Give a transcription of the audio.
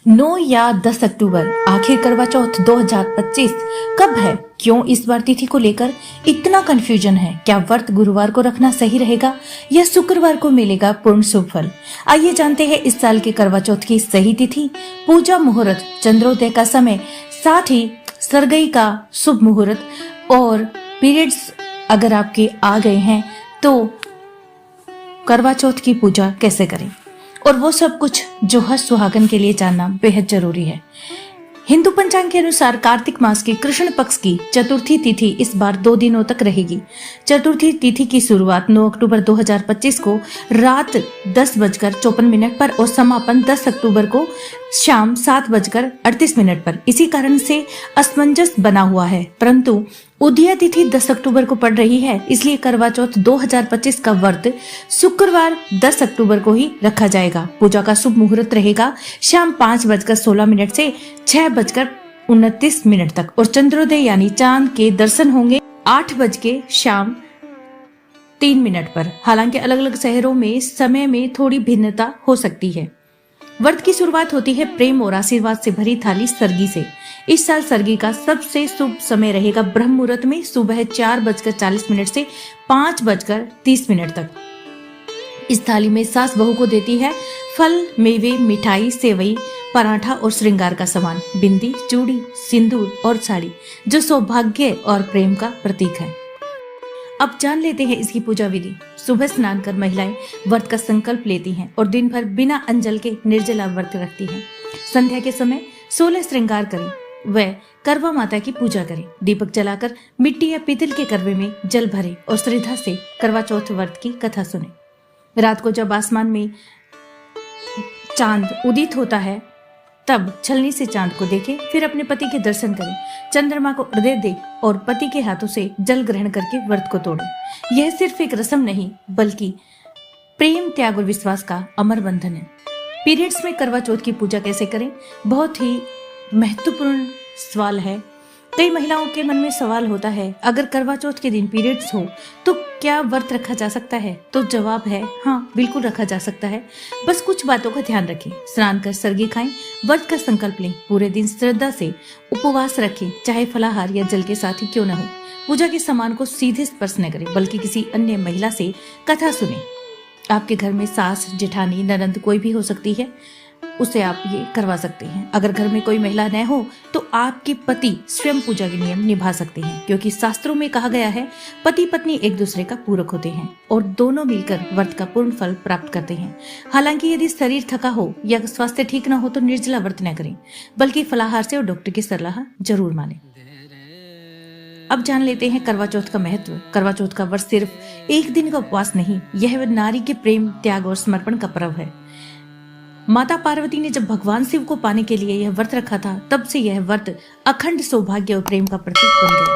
9 या 10 अक्टूबर, आखिर करवा चौथ 2025 कब है? क्यों इस बार तिथि को लेकर इतना कंफ्यूजन है? क्या व्रत गुरुवार को रखना सही रहेगा या शुक्रवार को मिलेगा पूर्ण शुभ फल? आइए जानते हैं इस साल के करवा चौथ की सही तिथि, पूजा मुहूर्त, चंद्रोदय का समय, साथ ही सरगई का शुभ मुहूर्त और पीरियड्स अगर आपके आ गए हैं तो करवा चौथ की पूजा कैसे करें, और वो सब कुछ जो हर सुहागन के लिए जानना बेहद जरूरी है। हिंदू पंचांग के अनुसार कार्तिक मास की कृष्ण पक्ष की चतुर्थी तिथि इस बार 2 दिनों तक रहेगी। चतुर्थी तिथि की शुरुआत 9 अक्टूबर 2025 को रात 10:54 पर और समापन 10 अक्टूबर को शाम 7:38 पर। इसी कारण से असमंजस बना हुआ है, परंतु उदय तिथि 10 अक्टूबर को पड़ रही है, इसलिए करवा चौथ 2025 का व्रत शुक्रवार 10 अक्टूबर को ही रखा जाएगा। पूजा का शुभ मुहूर्त रहेगा शाम 5:16 से 6:29 तक और चंद्रोदय यानी चांद के दर्शन होंगे 8 बज के शाम 3 पर। हालांकि अलग अलग शहरों में समय में थोड़ी भिन्नता हो सकती है। व्रत की शुरुआत होती है प्रेम और आशीर्वाद से भरी थाली सरगी से। इस साल सरगी का सबसे शुभ समय रहेगा ब्रह्म मुहूर्त में सुबह 4:40 से 5:30 तक। इस थाली में सास बहू को देती है फल, मेवे, मिठाई, सेवई, पराठा और श्रृंगार का सामान, बिंदी, चूड़ी, सिंदूर और साड़ी, जो सौभाग्य और प्रेम का प्रतीक है। अब जान लेते हैं इसकी पूजा विधि। सुबह स्नान कर महिलाएं व्रत का संकल्प लेती हैं और दिन भर बिना अंजल के निर्जला व्रत रखती हैं। संध्या के समय 16 श्रृंगार करें व करवा माता की पूजा करें। दीपक जलाकर मिट्टी या पीतल के करवे में जल भरे और श्रद्धा से करवा चौथ व्रत की कथा सुने। रात को जब आसमान में चांद उदित होता है तब छलनी से चांद को देखें, फिर अपने पति के दर्शन करें, चंद्रमा को हृदय दे और पति के हाथों से जल ग्रहण करके व्रत को तोड़ें। यह सिर्फ एक रस्म नहीं बल्कि प्रेम, त्याग और विश्वास का अमर बंधन है। पीरियड्स में करवा चौथ की पूजा कैसे करें, बहुत ही महत्वपूर्ण सवाल है। कई महिलाओं के मन में सवाल होता है, अगर करवा चौथ के दिन पीरियड्स हो तो क्या व्रत रखा जा सकता है? तो जवाब है हाँ, बिल्कुल रखा जा सकता है। बस कुछ बातों का ध्यान रखें। स्नान कर सरगी खाएं, व्रत का संकल्प लें, पूरे दिन श्रद्धा से उपवास रखें, चाहे फलाहार या जल के साथ ही क्यों न हो। पूजा के सामान को सीधे स्पर्श न करें बल्कि किसी अन्य महिला से कथा सुने। आपके घर में सास, जेठानी, ननंद कोई भी हो सकती है, उसे आप ये करवा सकते हैं। अगर घर में कोई महिला न हो तो आपके पति स्वयं पूजा के नियम निभा सकते हैं, क्योंकि शास्त्रों में कहा गया है पति पत्नी एक दूसरे का पूरक होते हैं और दोनों मिलकर व्रत का पूर्ण फल प्राप्त करते हैं। हालांकि यदि शरीर थका हो या स्वास्थ्य ठीक न हो तो निर्जला व्रत न करें बल्कि फलाहार से और डॉक्टर की सलाह जरूर मानें। अब जान लेते हैं करवा चौथ का महत्व। करवा चौथ का व्रत सिर्फ एक दिन का उपवास नहीं, यह नारी के प्रेम, त्याग और समर्पण का पर्व है। माता पार्वती ने जब भगवान शिव को पाने के लिए यह व्रत रखा था, तब से यह व्रत अखंड सौभाग्य और प्रेम का प्रतीक बन गया।